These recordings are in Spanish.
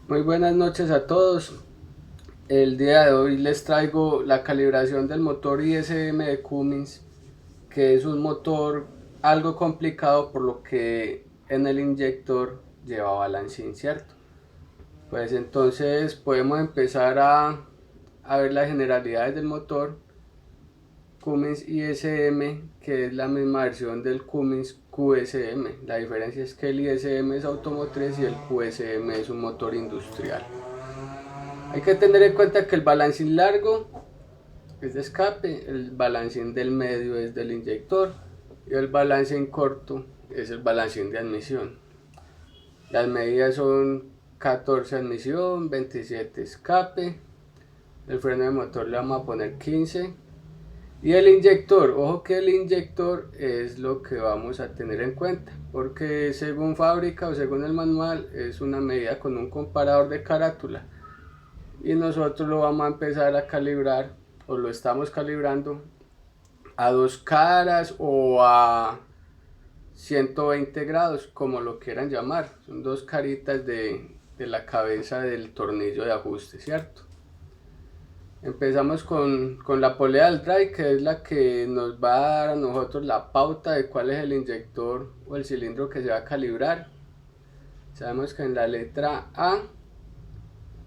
Muy buenas noches a todos. El día de hoy les traigo la calibración del motor ISM de Cummins, que es un motor algo complicado por lo que en el inyector lleva balancín, ¿cierto? Pues entonces podemos empezar a ver las generalidades del motor Cummins ISM, que es la misma versión del Cummins QSM. La diferencia es que el ISM es automotriz y el QSM es un motor industrial. Hay que tener en cuenta que el balancín largo es de escape, el balancín del medio es del inyector y el balancín corto es el balancín de admisión. Las medidas son 14 admisión, 27 escape, el freno de motor le vamos a poner 15 y el inyector, ojo que el inyector es lo que vamos a tener en cuenta, porque según fábrica o según el manual es una medida con un comparador de carátula y nosotros lo vamos a empezar a calibrar o lo estamos calibrando a 2 caras o a 120 grados, como lo quieran llamar. Son 2 caritas de la cabeza del tornillo de ajuste, ¿cierto? Empezamos con la polea del drive, que es la que nos va a dar a nosotros la pauta de cuál es el inyector o el cilindro que se va a calibrar. Sabemos que en la letra A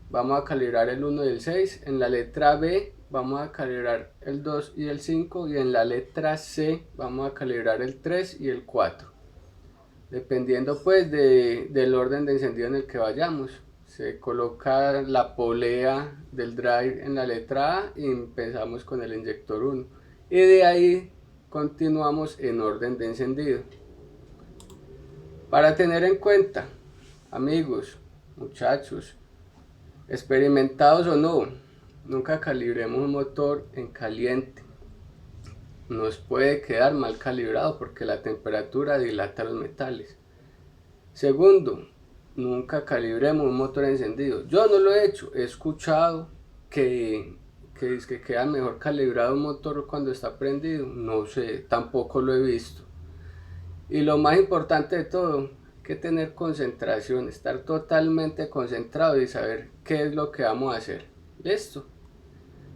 vamos a calibrar el 1 y el 6, en la letra B vamos a calibrar el 2 y el 5 y en la letra C vamos a calibrar el 3 y el 4, dependiendo pues del orden de encendido en el que vayamos. Se coloca la polea del drive en la letra A y empezamos con el inyector 1 y de ahí continuamos en orden de encendido. Para tener en cuenta, amigos, muchachos, experimentados o no, nunca calibremos un motor en caliente. Nos puede quedar mal calibrado porque la temperatura dilata los metales. Segundo, nunca calibremos un motor encendido. Yo no lo he hecho, he escuchado que queda mejor calibrado un motor cuando está prendido. No sé, tampoco lo he visto. Y lo más importante de todo, hay que tener concentración, estar totalmente concentrado y saber qué es lo que vamos a hacer. Listo.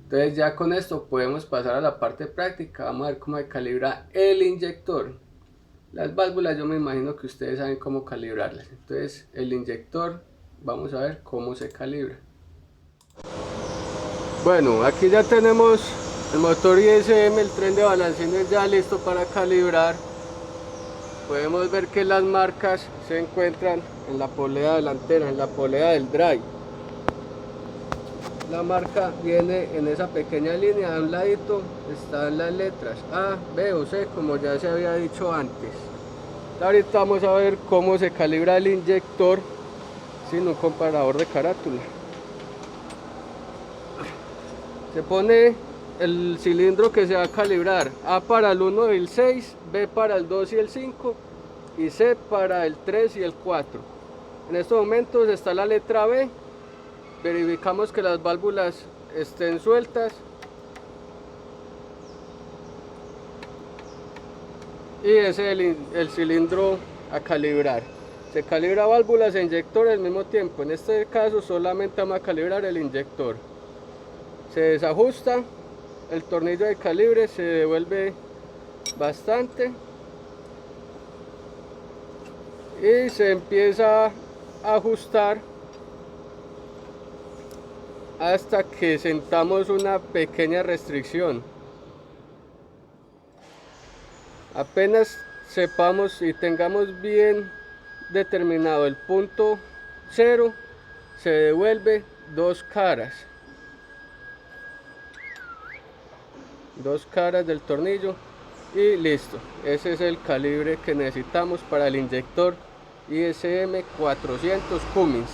Entonces ya con esto podemos pasar a la parte práctica. Vamos a ver cómo se calibra el inyector. Las válvulas yo me imagino que ustedes saben cómo calibrarlas. Entonces el inyector, vamos a ver cómo se calibra. Bueno, aquí ya tenemos el motor ISM, el tren de balancines ya listo para calibrar. Podemos ver que las marcas se encuentran en la polea delantera, en la polea del drive. La marca viene en esa pequeña línea, a un ladito están las letras A, B o C, como ya se había dicho antes. Ahorita vamos a ver cómo se calibra el inyector sin un comparador de carátula. Se pone el cilindro que se va a calibrar: A para el 1 y el 6, B para el 2 y el 5 y C para el 3 y el 4. En estos momentos está la letra B. Verificamos que las válvulas estén sueltas y ese es el cilindro a calibrar. Se calibra válvulas e inyector al mismo tiempo. En este caso solamente vamos a calibrar el inyector. Se desajusta el tornillo de calibre, se devuelve bastante y se empieza a ajustar hasta que sentamos una pequeña restricción. Apenas sepamos y tengamos bien determinado el punto cero, se devuelve 2 caras. 2 caras del tornillo y listo. Ese es el calibre que necesitamos para el inyector ISM 400 Cummins.